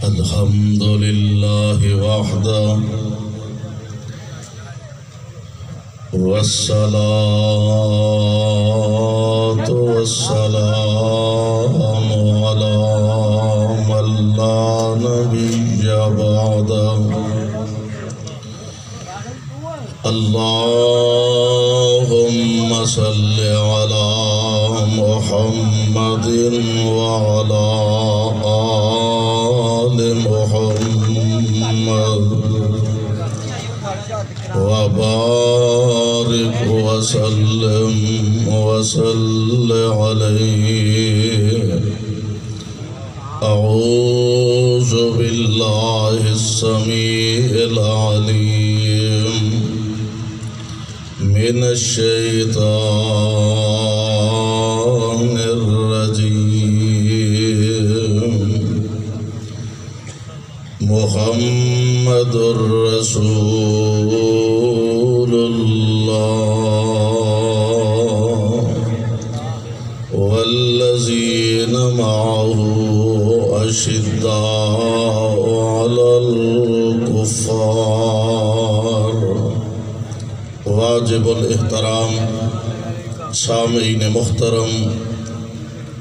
الحمد لله وحده والصلاة والسلام على من لا نبي بعده اللهم صل على محمد وعلى آل محمد وبارك وسلم عليه. أعوذ بالله السميع العليم من الشيطان الرجيم. محمد رسول الله والذين معه أشداء على الكفار. واجب الاحترام سامعین محترم،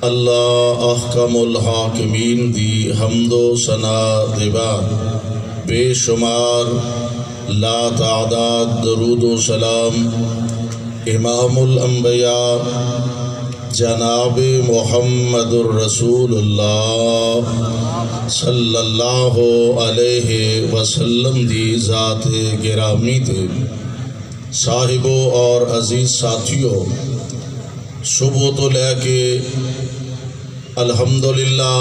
اللہ احکم الحاکمین دی حمد و ثنا دے بعد بے شمار لا تعداد درود و سلام امام الانبیاء جناب محمد الرسول اللہ صلی اللہ علیہ وسلم دی ذات گرامی تے صاحبوں اور عزیز ساتھیوں، صبح تو لے کے الحمدللہ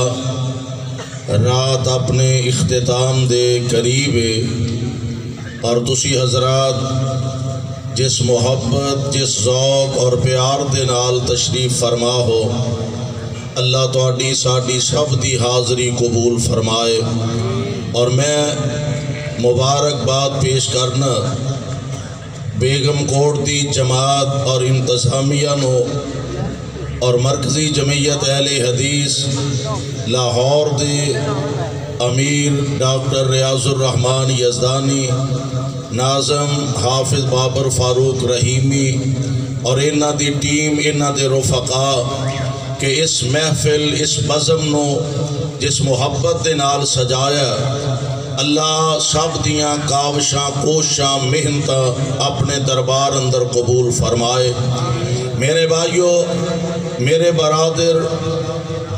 رات اپنے اختتام دے قریب ہے، اور تسی حضرات جس محبت، جس ذوق اور پیار دے نال تشریف فرما ہو، اللہ تہاڈی ساڈی سب دی حاضری قبول فرمائے. اور میں مبارکباد پیش کرنا بیگم کوٹ دی جماعت اور انتظامیہ نو اور مرکزی جمعیت اہل حدیث لاہور دے امیر ڈاکٹر ریاض الرحمان یزدانی، ناظم حافظ بابر فاروق رحیمی اور انہاں دی ٹیم، انہاں دے رفقا کہ اس محفل، اس بزم نو جس محبت دے نال سجایا، اللہ سب دیاں کاوشاں، کوشاں، محنتاں اپنے دربار اندر قبول فرمائے. میرے بھائیو، میرے برادر،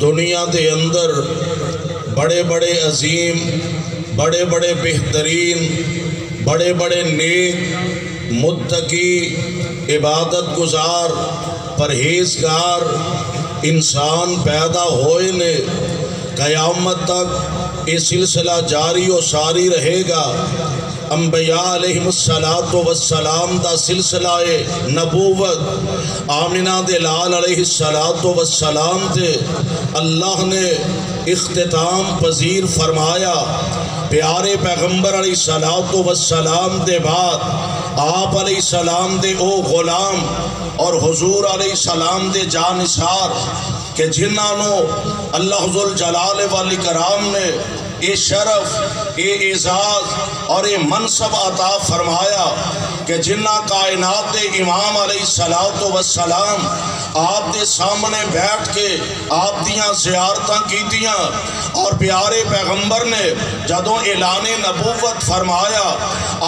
دنیا دے اندر بڑے بڑے عظیم، بڑے بڑے بہترین، بڑے بڑے نیک، متقی، عبادت گزار، پرہیزگار انسان پیدا ہوئے نے. قیامت تک یہ سلسلہ جاری و ساری رہے گا. انبیاء علیہ السلام دا سلسلہ نبوت آمنہ دے لال علیہ السلام تے اللہ نے اختتام پذیر فرمایا. پیارے پیغمبر علیہ السلام دے بعد آپ علیہ السلام دے او غلام اور حضور علیہ السلام دے جانثار کہ جنہوں اللہ ذوالجلال والاکرام نے یہ شرف، یہ اعزاز اور یہ منصب عطا فرمایا کہ جنہ کائنات دے امام علیہ السلام آپ دے سامنے بیٹھ کے آپ دیاں زیارتاں کیتیاں، اور پیارے پیغمبر نے جدوں اعلان نبوت فرمایا،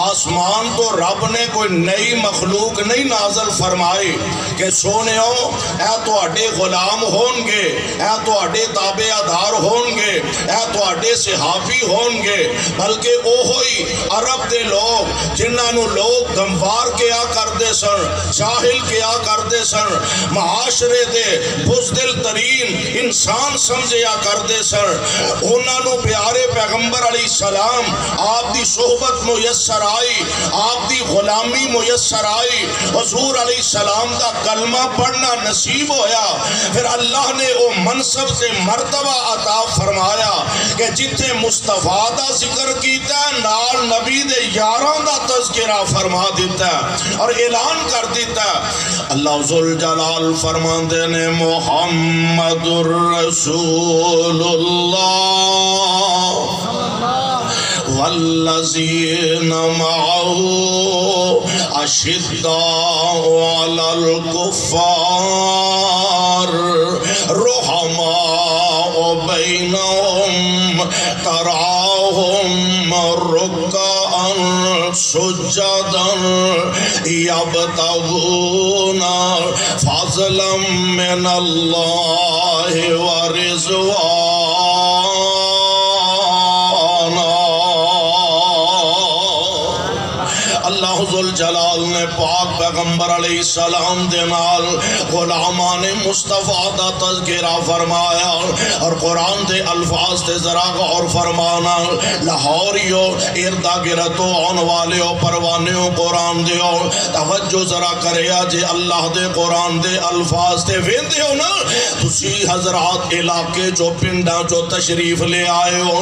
آسمان تو رب نے کوئی نئی مخلوق نہیں نازل فرمائی کہ سونےو اے تواڈے غلام ہون گے، اے تواڈے تابعدار ہون گے، اے تواڈے صحابی ہون گے، بلکہ اوہی عرب دے لوگ جنہاں نو لوگ گموار کیا کرتے سن، جاہل کیا کرتے سن، معاشرے دے بزدل ترین انسان سمجھیا کرتے سن، انہاں نو پیارے پیغمبر علیہ السلام آپ دی صحبت میسر آئی، آپ دی غلامی میسر آئی، حضور علیہ السلام دا کلمہ پڑھنا نصیب ہویا. پھر اللہ نے او منصب سے مرتبہ عطا فرمایا کہ جتھے مصطفیٰ دا ذکر کیتا ہے نال نبی دے یاراں دا تذکرہ فرما دیتا ہے اور اعلان کر دیتا ہے. اللہ ذوالجلال فرماندے نے محمد الرسول اللہ والذین معه اشداء علی الکفار رحماء بینہم تراہم رکعا سجدا یبتغون فضلا من اللہ ورضوانا۔ اللہ ذوالجلال نے پاک پیغمبر علیہ السلام دے نال غلامان مصطفیٰ دا تذکرہ فرمایا، اور قرآن دے الفاظ تے ذرا غور فرمانا۔ لاہوریو اردہ گرتو آن والیو پروانیو قرآن دیو توجہ ذرا کریا جے اللہ دے قرآن دے الفاظ تے ویندے ہو نا تسی حضرات علاقے جو پنڈا جو تشریف لے آئے ہو،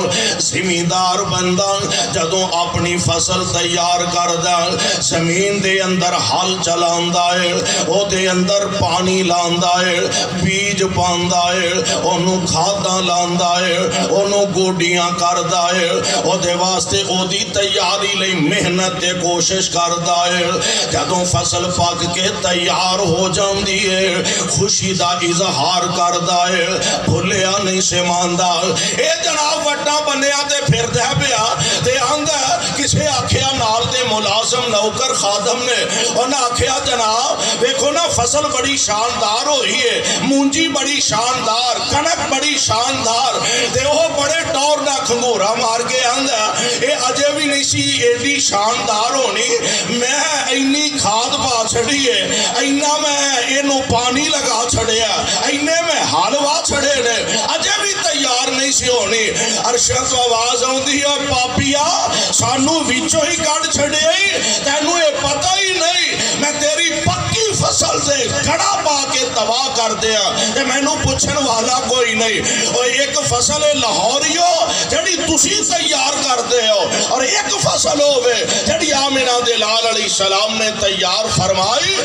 زمیندار بندہ جدوں اپنی فصل تیار کردہ زمین دے اندر حل چلاندہ ہے، او دے اندر پانی لاندہ ہے، بیج پاندہ ہے، انہوں کھادا لاندہ ہے، انہوں گوڑیاں کردہ ہے، او دے واسطے او دی تیاری لئی محنت دے کوشش کردہ ہے۔ جدوں فصل پاک کے تیار ہو جاندی ہے خوشی دا اظہار کردہ ہے، بھولیا نہیں سے ماندہ۔ اے جناب وٹا بنیا تے پھر دے پیا تے آنگا کسے آکھیا نال تے ملازم نوکر خادم نے انہاں آکھیا جناب دیکھو نا فصل بڑی شاندار ہوئی ہے، مونجی بڑی شاندار، کنک بڑی شاندار، تے وہ بڑے ٹور نہ کھنگورا مار کے آنگا اے اجے بھی نہیں سی ایڈی شاندار ہونی، میں اینی کھاد پا چھڑی ہے، اینا میں اینو پانی لگا چھڑے ہے، اینے میں حالوا چھڑے نے، اجے بھی تیار نہیں سی ہونی۔ عرشت و آواز ہوں دی ہے پاپیا سانو ویچو ہی کاڑ چھڑے ہی تینو یہ پتہ ہی نہیں میں تیری پکی فصل سے کھڑا پا کے تباہ کر دیا، کہ میں نو پوچھن والا کوئی نہیں۔ اور ایک فصل لاہوریو جڑی تسی تیار کر دے ہو، اور ایک فصل ہوئے جڑی آمنہ دلال علیہ السلام نے تیار فرمائی۔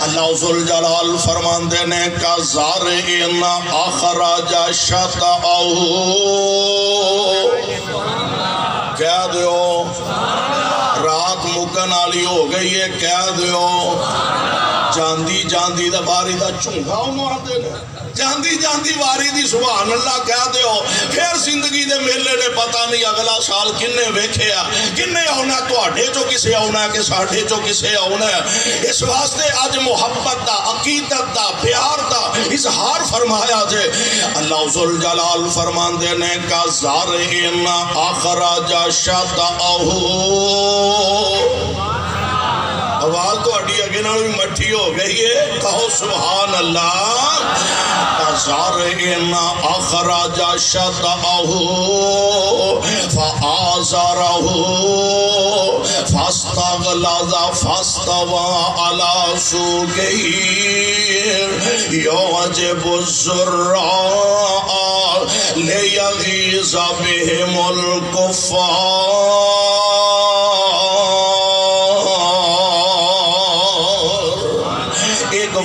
اللہ ذوالجلال فرمان دینے کا زارعین اخراج شطأہ، کہہ دیو رات مکن آلی ہو گئی ہے، کہہ دیو جاندی جاندی دا باری دا چونگا انہوں آتے لے، جاندی جاندی واری دی سبحان اللہ کہہ دیو۔ پھر زندگی دے میلے نے پتہ نہیں اگلا سال کنے ویکھیا، کنے آنا تو آڈے جو کسے آنا ہے کہ ساڑھے جو کسے آنا ہے۔ اس واسطے آج محبت دا، عقیدت دا، پیار دا اظہار فرمایا جے۔ اللہ ذوالجلال فرمان دینے کا زارعین اخراج شطأہ، آواز تو اڈی اگے نال بھی مٹھی ہو گئی ہے، کہو سبحان اللہ۔ زارعین اخراج شطأہ فآزرہ فاستغلظ فاستوى على سوقه يعجب الزراع ليغيظ بهم الكفار۔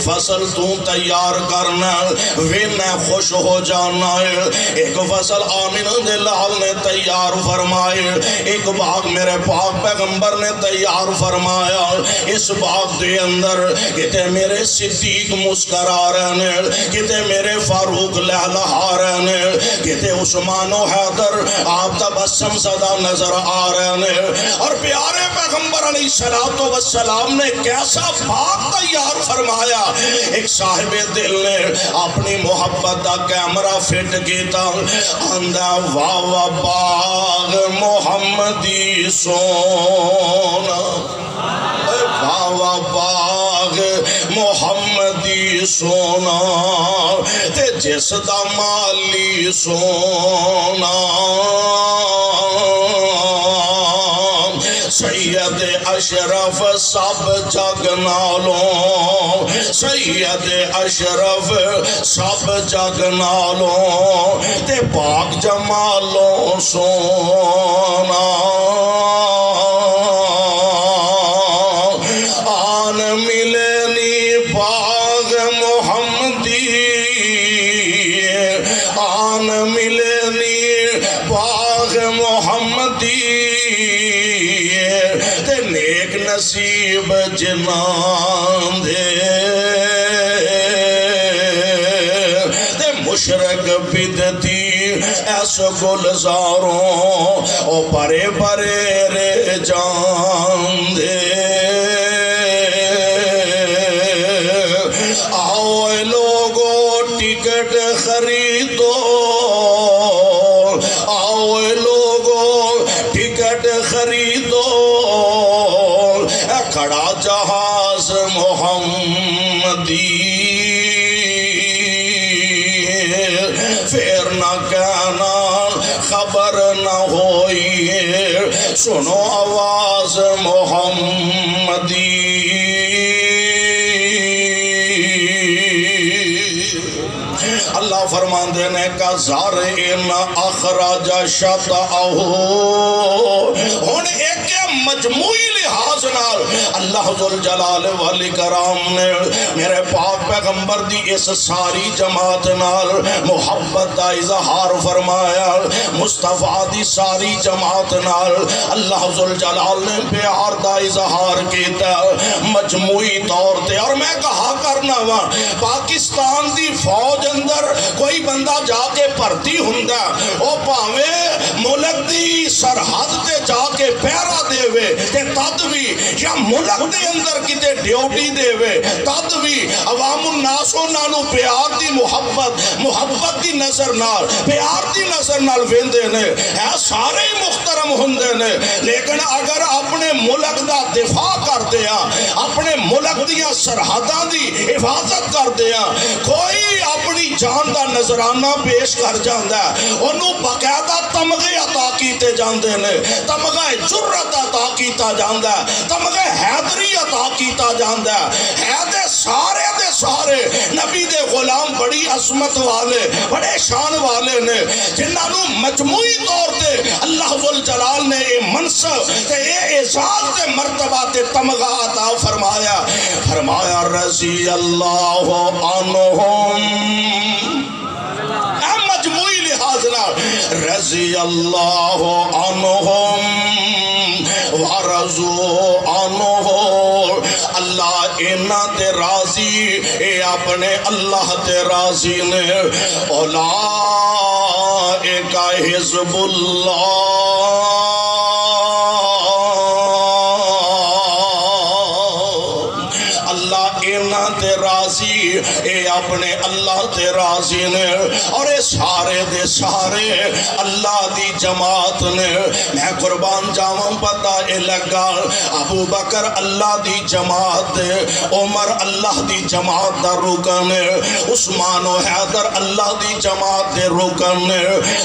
فصل تو تیار کرنا وینا خوش ہو جانا ہے، ایک فصل آمنہ دلال نے تیار فرمائے، ایک باغ میرے پاک پیغمبر نے تیار فرمایا، اس باغ دے اندر کتے میرے صدیق مسکرا رہنے، کتے میرے فاروق لہلہا رہنے، کتے عثمان و حیدر آپ تبسم صدا نظر آ رہنے، اور پیارے پیغمبر علیہ السلام نے کیسا باغ تیار فرمایا۔ ایک صاحب دل نے اپنی محبت دا کیمرہ فٹ کیتا، اندھا واہ باغ محمدی سونا، واہ باغ محمدی سونا، تے جس دا مالی سونا، سید اشرف سب جگ نالوں، سید اشرف سب جگ نالوں، تے پاک جمالوں سونا، آن ملنی باغ محمدی، آن ملنی باغ محمدی، محمدی تے نیک نصیب جنان دے تے مشرق بدتی ایس گلزاروں او پرے پرے رے جان دے آؤ لوگو ٹکٹ خریدو آؤ لوگو ٹکٹ خریدو کھڑا جہاز محمدی پھر نہ کہنا خبر نہ ہوئی سنو آواز محمدی اللہ فرماندے نے کا زار ان اخراج شطعہو ہون ایک مجموعی لحاظ نال اللہ ذوالجلال والاکرام نے میرے پاک پیغمبر دی اس ساری جماعت نال محبت دا اظہار فرمایا مصطفیٰ دی ساری جماعت نال اللہ ذوالجلال نے پیار دا اظہار کیتا مجموعی طور تے اور میں کہا کرنا وا پاکستان دی فوج اندر کوئی بندہ جا کے بھرتی ہوندا او پاویں ملک دی سرحد تے جا کے پہرا دے وے تے تد بھی یا ملک دے اندر کتے ڈیوٹی دے وے تد بھی عوام الناسوں نالو پیار دی محبت دی نظر نال پیار دی نظر نال ویندے نے اے سارے محترم ہوندے نے لیکن اگر اپنے ملک دا دفاع کر دیا اپنے ملک دیا سرحداں دی حفاظت کر دیا کوئی اپنی جان دا نظرانہ پیش کر جاندہ ہے انہوں باقاعدہ تمغے عطا کیتے جاندے نے تمغہ جرت عطا کیتا جاندہ ہے تمغہ حیدری عطا کیتا جاندہ ہے حیدر سارے نبی دے غلام بڑی عظمت والے بڑے شان والے نے جنہوں مجموعی طور تے اللہ ذوالجلال نے اے منصب تے اے اعزاز تے مرتبہ تے تمغہ عطا فرمایا رضی اللہ عنہم اے مجموعی لحاظ رضی اللہ عنہم ورضوا عنہ اللہ انہاں تے راضی اے اپنے اللہ تے راضی نے اولئک حزب اللہ تے راضی اے اپنے اللہ تے راضی نے اور اے سارے دے سارے اللہ دی جماعت نے میں قربان جاواں پتہ اے لگا ابو بکر اللہ دی جماعت عمر اللہ دی جماعت دا رکن عثمان و حیدر اللہ دی جماعت دے رکن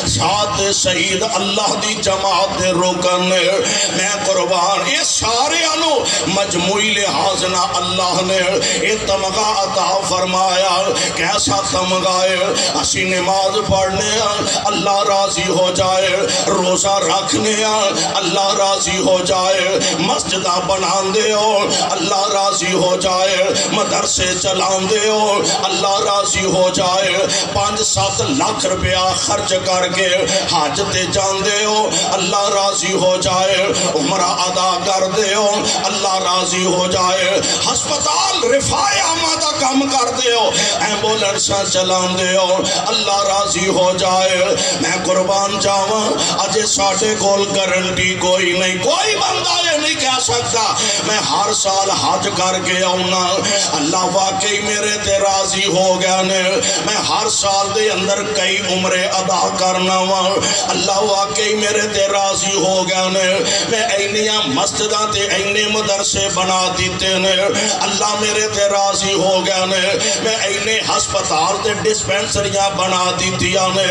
سعد سعید اللہ دی جماعت دے رکن میں قربان اے سارے انو مجموعی لحاظ نہ اللہ نے اے تمغہ عطا فرمایا کیسا تمغہ ہے اسی نماز پڑھنے اللہ راضی ہو جائے روزہ رکھنے اللہ راضی ہو جائے مسجدہ بنان دے ہو اللہ راضی ہو جائے مدرسے چلان دے ہو اللہ راضی ہو جائے 5-7 لاکھ روپیہ خرچ کر کے حج تے جان دے ہو اللہ راضی ہو جائے عمرہ ادا کر دے ہو اللہ راضی ہو جائے ہسپتال رفاع آمادہ کام کر دے ہو ایمبولنساں چلان دے ہو اللہ راضی ہو جائے میں قربان جاواں اجے ساڑھے کول گارنٹی کوئی نہیں کوئی بندہ یہ نہیں کہہ سکتا میں ہر سال حج کر کے آؤنا اللہ واقعی میرے تے راضی ہو گیا نے میں ہر سال دے اندر کئی عمرے ادا کرنا وا اللہ واقعی میرے تے راضی ہو گیا نے میں اینیاں مسجداں تے اینے مدرسے بنا دیتے نے اللہ میرے تے راضی ہو گیا نے میں اینے ہسپتال تے ڈسپینسریاں بنا دیتیا نے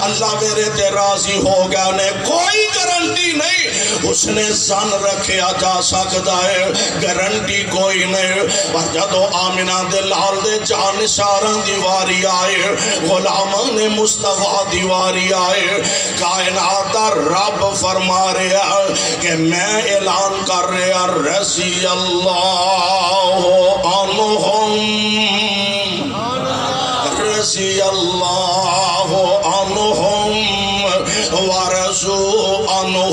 اللہ میرے تے راضی ہو گیا نے کوئی گارنٹی نہیں اس نے زن رکھیا جا سکتا ہے گارنٹی کوئی نہیں پر جدو آمنہ دے لال دے جان سارن دیواری آئے غلامان مصطفیٰ دیواری آئے کائنات رب فرما رہا کہ میں اعلان کر رہا رضی اللہ عنہم رضی اللہ عنہم ورضوا عنہ.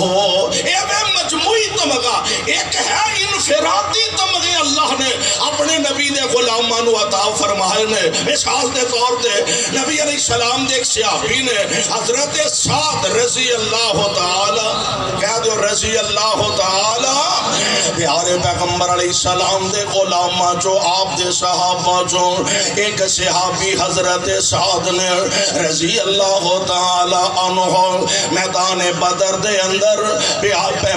مجموعی تمغہ ایک ہے انفرادی تمغے اللہ نے اپنے نبی دے غلاماں نو عطا فرمائے نے. مثال دے طور تے نبی علیہ السلام دے ایک صحابی نے حضرت سعد رضی اللہ تعالی, کہہ دو رضی اللہ تعالی, پیارے پیغمبر علیہ السلام دے غلاماں جو آپ دے صحابہ جو ایک صحابی حضرت سعد نے رضی اللہ تعالی عنہ میدان بدر دے اندر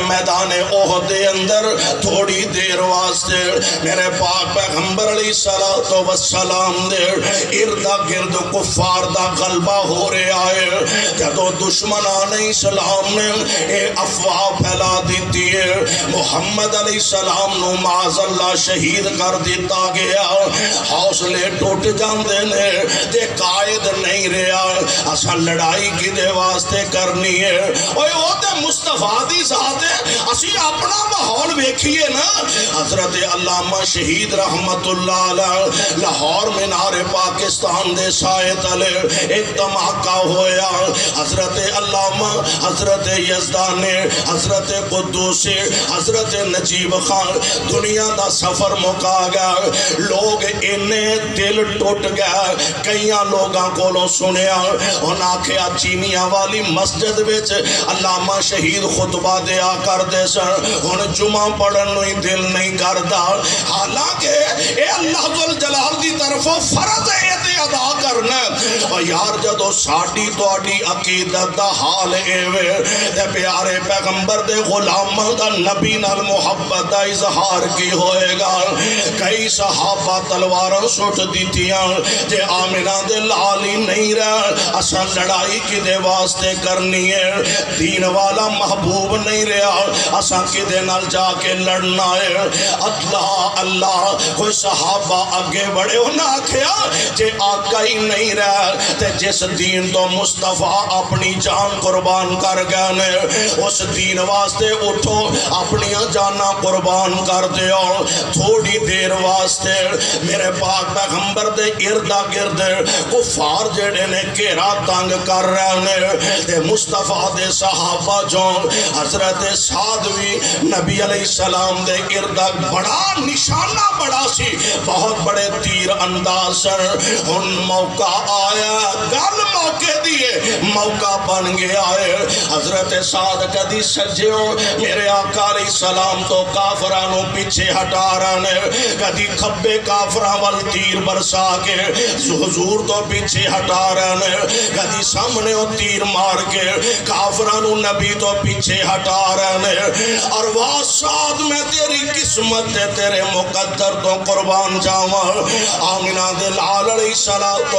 میدان احد دے اندر تھوڑی دیر واسطے میرے پاک پیغمبر علیہ السلام دے ارد گرد کفار دا غلبہ ہو رہا ہے. جدو دشمنان اسلام نے اے افواہ پھیلا دیتی ہے محمد علیہ السلام نو معاذ اللہ شہید کر دیتا گیا, حوصلے ٹوٹ جاندے نے تے قائد نہیں رہا اسا لڑائی کی دے واسطے کرنی ہے. اوے او تے مصطفیٰ دی ذات ہے, اسی اپنا ماحول ویکھیے نا. حضرت علامہ شہید رحمت اللہ علیہ لاہور مینار پاکستان دے سائے تلے ایک دھماکہ ہویا. حضرت علامہ حضرت یزدانی حضرت قدوسی حضرت نجیب خان دنیا دا سفر مکا گیا. لوگ انہیں دل ٹوٹ گیا. کئیاں لوگاں کولوں سنیا انہاں آکھیا چینیاں والی مسجد وچ علامہ شہید خطبہ دیا کر دے سن, ہن جمعہ پڑھن نو ہی دل نہیں کردا. حالانکہ اے اللہ ذوالجلال دی طرفوں فرض ہے تے ادا کرنا. اور یار جدو ساڈی تہاڈی عقیدت دا حال ایویں تے پیارے پیغمبر دے غلاماں دا نبی نال محبت دا اظہار کی ہوئے گا. کئی صحابہ تلواراں سٹ دیتیاں جے آمنہ دے لال ہی نہیں رہا اساں لڑائی کی دے واسطے کرنی ہے. دین والا محبوب نہیں رہا اساں کی دے نال جا کے لڑنا ہے. اللہ اللہ کوئی صحابہ آگے بڑھے انہاں آکھیا جے آقا ہی نہیں رہا تے جس دین تو مصطفیٰ اپنی جان قربان کر گئے نے اس دین واسطے اٹھو اپنی جانا قربان کر دیو. تھوڑی دیر واسطے میرے پاک پیغمبر دے اردا گرد کفار جڑے نے گھیرا تنگ کر رہے نے تے مصطفیٰ دے صحابہ جو حضرت سعد بھی نبی علیہ السلام دے اردا بڑا نشانہ بڑا سی, بہت بڑے تیر انداز سن. ان موقع آیا گل موقع دیئے موقع بن گیا ہے. حضرت سعد کدی سجیو میرے آقا علیہ السلام تو کافرانوں پیچھے ہٹا رہنے, کدی کھبے کافران وال تیر برسا کے حضور تو پیچھے ہٹا رہنے, کدی سامنے تیر مار کے کافرانوں نبی تو پیچھے ہٹا رہنے. اور واہ سعد میں تیری قسمت تے تیرے مقدر تو قربان جاواں. آمنہ دے لال علیہ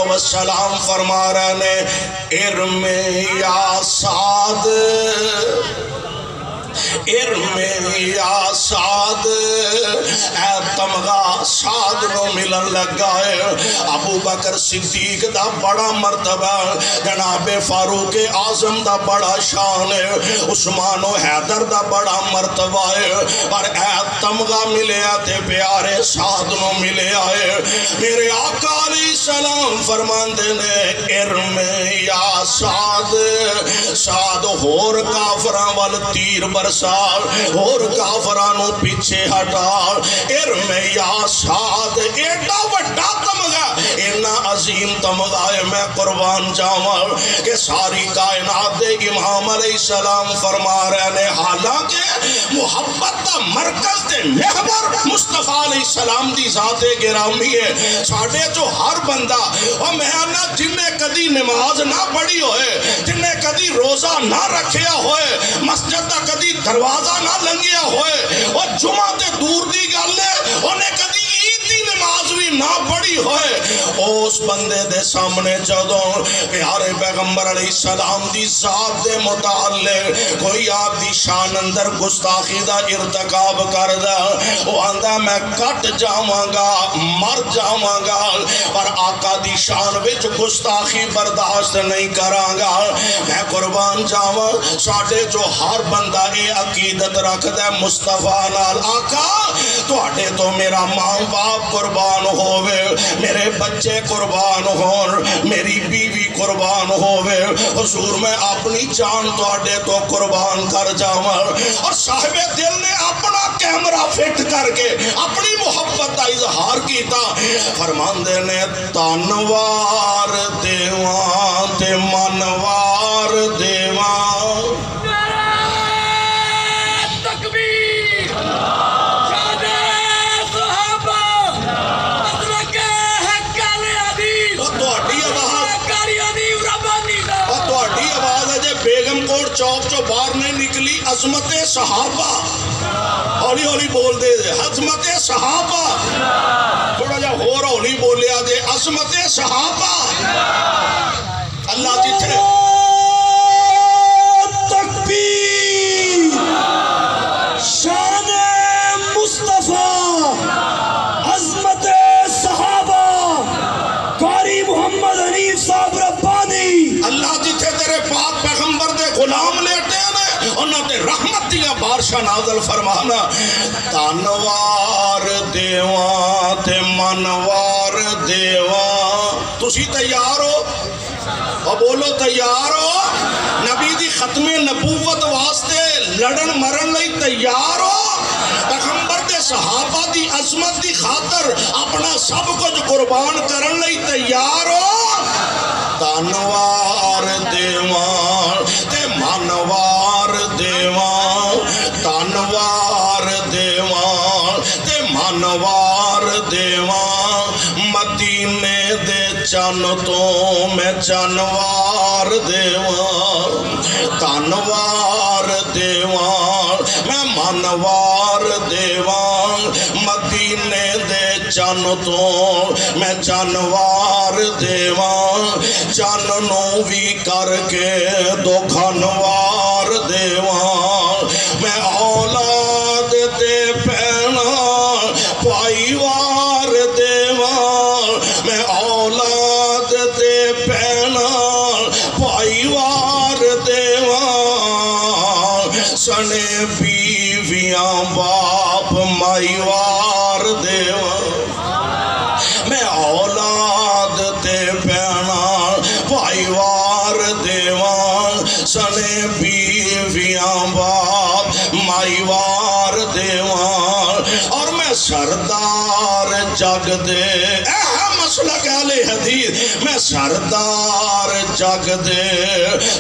السلام فرما رہنے ارم یا سعد ارم یا سعد اے تمغہ سعد نو ملن لگا ہے. ابو بکر صدیق دا بڑا مرتبہ, جناب فاروق اعظم دا بڑا شان ہے, عثمان و حیدر دا بڑا مرتبہ ہے, اور اے تمغہ ملیا تے پیارے سعد نو ملیا ہے. میرے آقا علیہ السلام فرماندے نے ارم یا سعد, سعد ہور کافراں وال تیر برسا اور کافرانوں پیچھے ہٹا. ارم یا سعد ایڈا وڈا تمغہ اینا عظیم تمغہ ہے میں قربان جاواں کہ ساری کائنات دے امام علیہ السلام فرما رہے نے. حالانکہ محبت دا مرکز تے محور مصطفیٰ علیہ السلام دی ذات گرامی ہے. ساڑھے جو ہر بندہ اور مہانہ جنہیں کدی نماز نہ پڑھی ہوئے, جنہیں کدی روزہ نہ رکھیا ہوئے, مسجد دا کدی دروازہ نہ لنگیا ہوئے, اور جمعہ تے دور دی گالے انہیں کدی عید دی نماز بھی نہ پڑھی ہوئے, اس بندے دے سامنے جدوں پیارے پیغمبر علیہ السلام دی ذات دے متعلق کوئی آپ دی شان اندر گستاخی دا ارتکاب کردہ, وہ آندہ میں کٹ جاواں گا مر جاواں گا, پر آقا دی شان وچ گستاخی برداشت نہیں کراں گا. میں قربان جاواں ساڑھے جو ہر بندہ اے عقیدت رکھ دے مصطفیٰ نال, آقا تو اٹھے تو میرا ماں باپ قربان ہوئے, میرے بچے قربان قربان ہون، میری بیوی قربان ہووے، حضور میں اپنی جان تواڈے تو قربان کر جاواں۔ اور صاحب دل نے اپنا کیمرہ فٹ کر کے اپنی محبت کا اظہار کیتا، فرماندے نے تنوار دیواں تے منوار دیواں۔ چوک چو باہر نہیں نکلی، عظمت صحابہ، ہولی ہولی بول دے دے، عظمت صحابہ، تھوڑا جا ہور ہولی بولیا دے، عظمت صحابہ۔ اللہ جتنے تکبیر، شان مصطفیٰ، عظمت صحابہ، قاری محمد حنیف صاحب ربانی۔ اللہ جتنے تیرے پاک پیغمبر دے غلام لیٹے ہیں، انہوں نے رحمت دیا بارشاہ نازل فرمانا، تنوار دیواں تے منوار دیواں۔ تسی تیار ہو؟ اور بولو تیار ہو؟ نبی دی ختم نبوت واسطے لڑن مرن لئی تیار ہو؟ پیغمبر دے صحابہ دی عظمت دی خاطر اپنا سب کچھ قربان کرن لئی تیار ہو؟ تنوار دیواں تے منوار دیواں، تنوار دیواں تے منوار دیواں، مدینے دے چن تو میں چنوار دیواں، تنوار دیواں میں منوار دیواں، مدینے دے چن تو میں چنوار دیواں، چن نو بھی کر کے دو کھنوار دیواں، میں اولاد تے پینا پائی وار دیواں، میں اولاد تے پینا پائی وار دیواں، سنے بیویاں باپ مائی وار دیواں، میں اولاد تے پینا پائی وار دیواں، سنے بیویاں باپ مائی وار دیواں، اور میں سردار جگ دے، اہم مسلک اہل حدیث، میں سردار جگ دے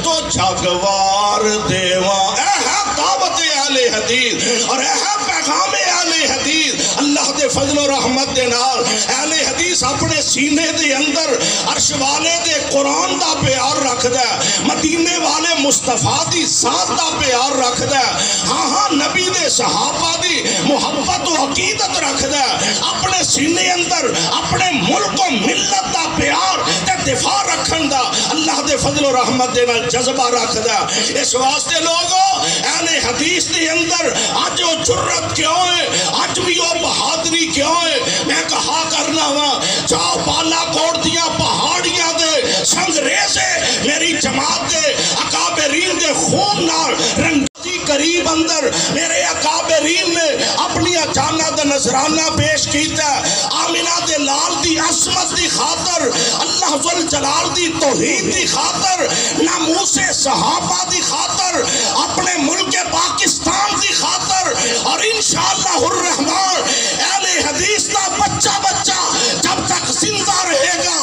تو جگوار دیواں، اہم دعوت اہل حدیث اور اہم پیغام اہل حدیث، اللہ دے فضل و رحمت دے نال اہل حدیث اپنے سینے دے اندر عرش والے دے قرآن دا پیار رکھ دے، مدینے والے مصطفیٰ دی ذات دا پیار رکھ دے، ہاں نبی دے صحابہ دی محبت و عقیدت رکھ دے، اپنے سینے اندر اپنے ملک و ملت دا پیار تے دفاع رکھن دا اللہ دے فضل و رحمت دے نال جذبہ رکھ دے۔ اس واسطے لوگوں اہل حدیث دے اندر آج وہ جرت کیوں ہے، آج بھی وہ بہادری کیوں ہے؟ میں کہا کرنا ہوا، جاؤ بالا کوٹ دیا پہاڑیاں دے سنگریزے میری جماعت دے اکابرین دے خون نال رنگی قریب اندر میرے اکابرین نے اپنی جانہ نذرانہ پیش کیتا ہے، آمینہ دے لال دی عصمت دی خاطر، اللہ ذل جلال دی توحید دی خاطر، ناموس صحابہ دی خاطر، اپنے ملک پاکستان دی خاطر، اور انشاءاللہ الرحمن اہل حدیث دا بچہ بچہ جب تک زندہ رہے گا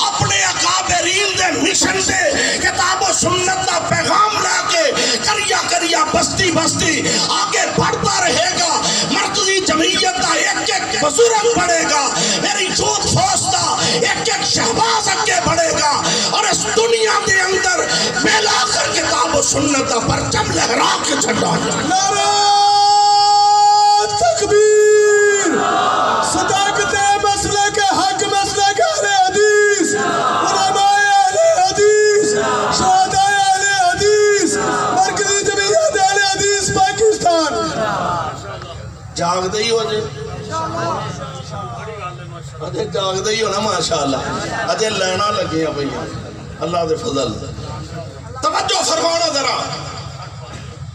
اپنے اکابرین دے مشن دے کتاب و سنت دا پیغام لے کے کریا کریا بستی بستی آگے بڑھتا رہے گا، مرکزی جمعیت دا ایک ایک بزرگ بڑھے گا، میری جوت فوج دا ایک ایک شہباز اگے بڑھے گا، اور اس دنیا دے اندر بالآخر کتاب و سنت دا پرچم لہرا کے چھڑا نعرہ تکبیر، صداقت مسلک حق مسلک اہل حدیث، علماء اہل حدیث، شہداء اہل حدیث، مرکزی جمعیت اہل حدیث پاکستان۔ جاگ دئی ہو جائے اجھے جاگ دئی ہو نا ماشاءاللہ، اجھے لینا لگے ہیں بھئی اللہ دے فضل۔ توجہ فرمانا ذرا،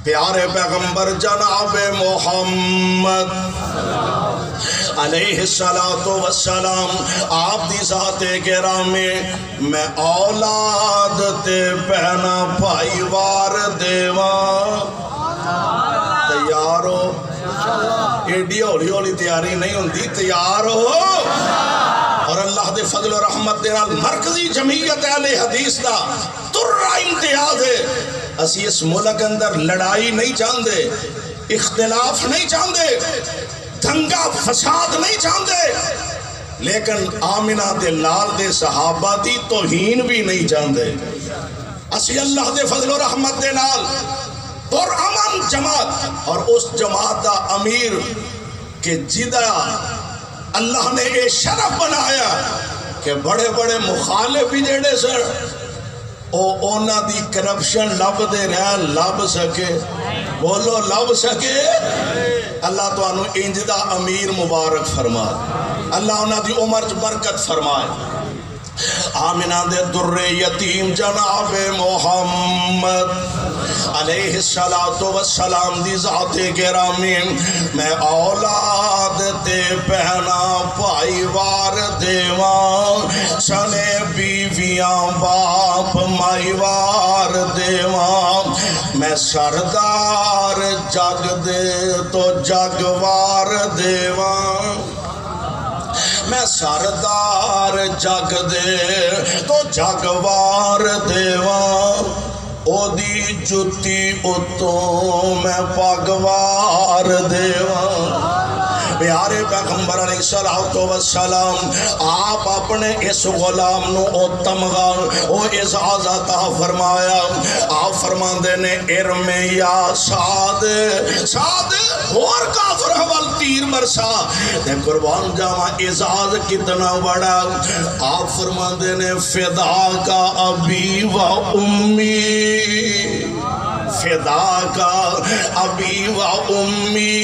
پیارے پیغمبر جناب محمد علیہ السلام آپ دی ذات گرامی میں اولاد تے پہنا بھائی وار دیواں تیار ہو ایڈی ہولی ہولی تیاری نہیں ہوندی تیار ہو اور اللہ دے فضل و رحمت دے نال مرکزی جمعیت اہل حدیث دا ترہ امتیاز ہے اسی اس ملک اندر لڑائی نہیں چاہندے اختلاف نہیں چاہندے دنگا فساد نہیں چاہندے لیکن آمنہ دے لال دے صحابہ دی توہین بھی نہیں چاہندے اسی اللہ دے فضل و رحمت دے نال پر امن جماعت اور اس جماعت دا امیر کہ جدہ اللہ نے یہ شرف بنایا کہ بڑے بڑے مخالف بھی جڑے سر اونا دی کرپشن لب دے رہا لب سکے بولو لب سکے اللہ تو انہوں انجدہ امیر مبارک فرمائے اللہ انہوں دی عمر برکت فرمائے آمنہ دے در یتیم جناب محمد علیہ السلام دی ذات گرامی میں اولاد تے پہنا پائی وار دیواں سنے بیویاں باپ مائی وار دیواں میں سردار جگ دے تو جگوار دیواں میں سردار جگ دے تو جگوار دیواں او دی جتی اتوں میں پاگوار دیواں پیارے پیغمبر علیہ السلام آپ اپنے اس غلام نو او تمغہ او اعزاز عطا فرمایا آپ فرماندے نے ارم یا سعد سعد اور کافر حوال تیر برسا دے قربان جاوہ اعزاز کتنا بڑا آپ فرماندے نے فدا کا ابی و امی فدا کا ابی و امی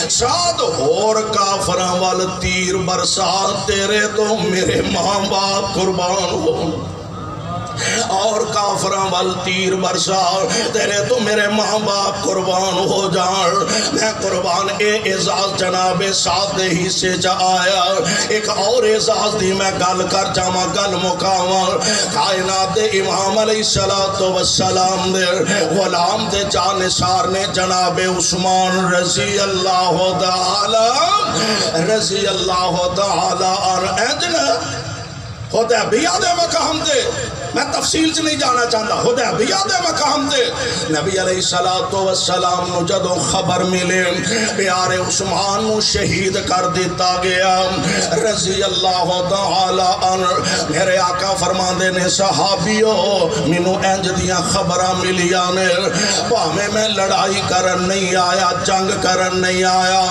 سعد اور کافران وال تیر برسا تیرے تو میرے ماں باپ قربان ہوں اور کافران وال تیر برسا تیرے تو میرے ماں باپ قربان ہو جان میں قربان اے اعزاز جناب سعد دے ہی سے جا آیا ایک اور اعزاز دی میں گل کر جاما گل مقاوان کائنات دے امام علیہ السلام دے غلام دے جانسار نے جناب عثمان رضی اللہ تعالی عنہ حدیبیہ دے مقام دے میں تفصیل سے نہیں جانا چاہتا حدیبیہ دے مقام دے نبی علیہ السلام نو جدوں خبر ملے پیارے عثمان نو شہید کر دیتا گیا رضی اللہ تعالی عنہ میرے آقا فرماندے نے صحابیو منو انج دیاں خبراں ملیاں نے پاہمیں میں لڑائی کرن نہیں آیا جنگ کرن نہیں آیا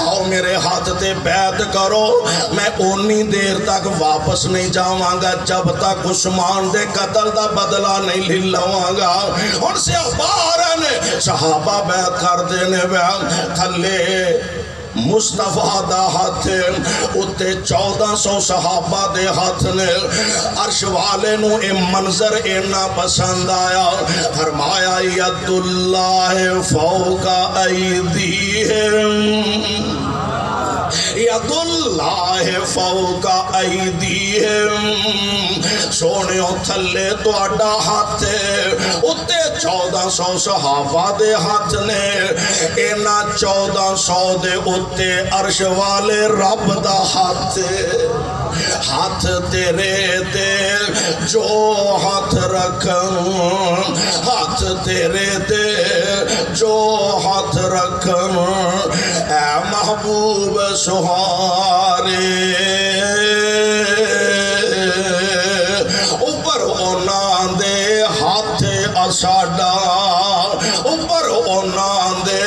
آؤ میرے ہاتھ تے بیعت کرو میں اونی دیر تک واپس نہیں جاواں گا جب تک عثمان دے قتل دا بدلہ نہیں للواں گا ان سے اخبار نے صحابہ بیعت کر دینے بیعت تھلے مصطفیٰ دا ہاتھ اتے 1400 صحابہ دے ہاتھ نے عرش والے نو اے منظر اینا پسند آیا فرمایا ید اللہ فوق ایدیہم ید اللہ فوق ایدیہم سونیوں تھلے تو اڈا ہاتھ اتے 1400 صحابہ دے ہاتھ نے اینا 1400 دے اتے عرش والے رب دا ہاتھ ہاتھ تیرے تے جو ہاتھ رکھن ہاتھ تیرے تے جو ہاتھ رکھن اے محبوب سہارے اوپر اونا دے ہاتھ اساڈا اوپر اونا دے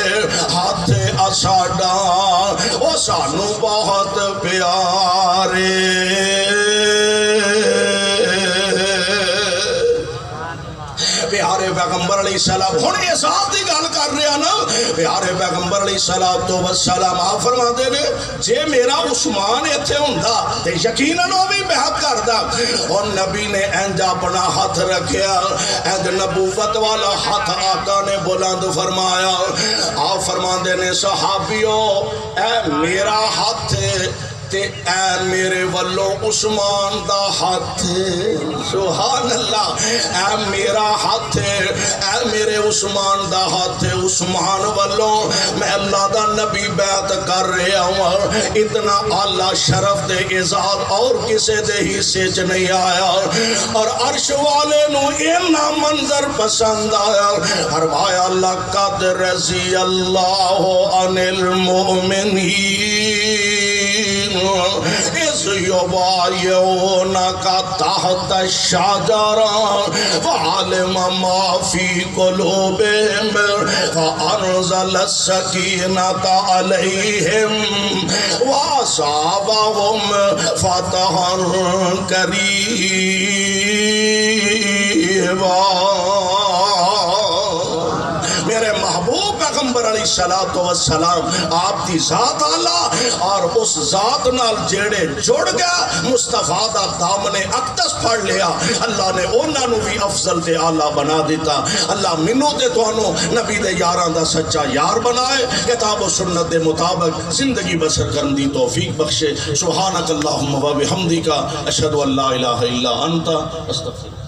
ہاتھ اساڈا او سانو بہت پیارے پیارے پیغمبر علیہ علیہ السلام ہن یہ ذات دی گل کر رہا نا پیارے پیغمبر علیہ السلام آپ فرماندے نے جے میرا عثمان ایتھے ہوندا تے یقیناً وہ بھی بیعت کردا اور نبی نے انج اپنا ہاتھ رکھیا انج نبوت والا ہاتھ آقا نے بلند فرمایا آپ فرماندے نے صحابیو اے میرا ہاتھ تے اے میرے والوں عثمان دا ہاتھ سبحان اللہ اے میرا ہاتھ اے میرے عثمان دا ہاتھ عثمان والوں میں اللہ دا نبی بیعت کر رہا ہوں اتنا اعلیٰ شرف دے اعزاز اور کسے دے حصے چ نہیں آیا اور عرش والے نو اینا منظر پسند آیا فرمایا لقد رضی اللہ عن المؤمنین اس یبایعونک تحت الشجرہ فعلم ما فی قلوبہم فانزل السکینۃ علیہم واصابہم فتحا قریبا میرے محبوب پیغمبر علیہ السلام آپ دی ذات اعلیٰ اور اس ذات نال جیڑے جڑ گیا مصطفیٰ دا دامن اقدس پڑھ لیا اللہ نے انہاں نو بھی افضل تے اعلیٰ بنا دیتا اللہ منو تے توانو نبی دے یاراں دا سچا یار بنائے کتاب و سنت دے مطابق زندگی بسر کرن دی توفیق بخشے سبحانک اللہم و بحمدک اشہد ان لا الہ الا انت استغفرک